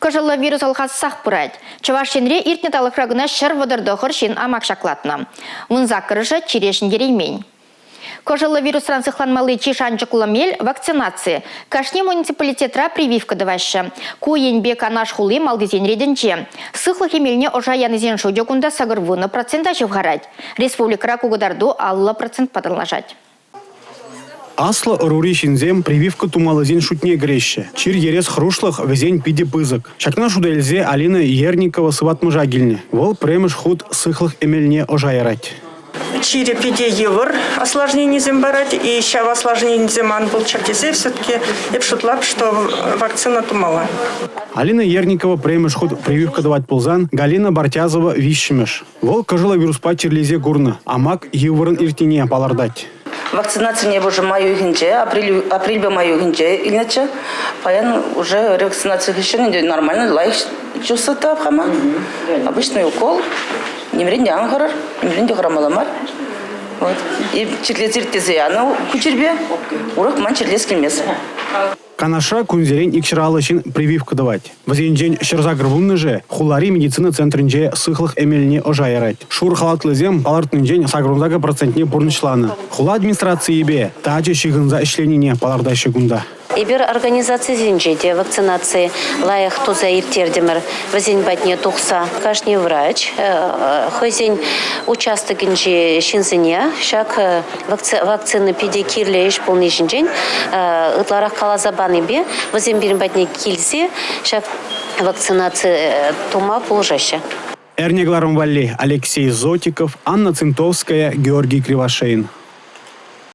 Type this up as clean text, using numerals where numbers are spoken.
Кожылы вирус алхаз сақ бұрайд. Чавашенре иртнет алықрагына шыр вадырды құршын амак шаклатна. Унза кырыжы черешін ереймейн. Кожылы вирусран сыхланмалы чишанчықлы вакцинации. Кашни муниципалитетра прививка давашы. Куенбе канаш хулы малдызен редінче. Сыхлы хемеліне ожа янызен шудекунда сагырвыны процента жевгарать. Республикара кугадарду алла процент падырлажать. Аслы рури шинзем прививка тумалызен шутне греще. Чир ерес хрушлых везень пиде пызык. Шакна шудельзе Алина Ерникова сыватмыжа гильне. Вол премыш худ сыхлых эмельне ожа ярать. Чире пиде евр осложнений зембарать, и еще в осложнении земан был чертезе все-таки и пшутлап, что вакцина тумала. Алина Ерникова премыш худ прививка давать пулзан, Галина Бартязова вищемеш. Вол кажила вирус пачерлизе гурна, амак еврын иртине палардать. Вакцинация не уже маю гинже, апрель бы маю гинже, иначе поян уже вакцинация еще не нормально, лайк чувствует абхама, обычный укол, не мренди ангар, не мренди храмаламар, вот и читлезир тезеяна кучербе, урок манчерлеский мес. Канаша кунзерен икширалышын прививка давать. Возенжен шерзагрвунны же хулари медицина центринже сыхлых эмельне ожа ярать. Шур халатлызем палартнынжен сагрунзага процентне бурнышланы. Хула администрации бе тачы шигынза ишленіне палардайшы гунда. Ибер организация зинжеде вакцинации лаях туза иртердемер вазень батне тухса. Каждый врач хозень участок инжи шинзине шак вакцины педикирле иш полный жинжень ытларах калазабаны бе вазень бирин батне кильзе шак вакцинация тума положаща. Эрнегларом Валли, Алексей Зотиков, Анна Цинтовская, Георгий Кривошеин.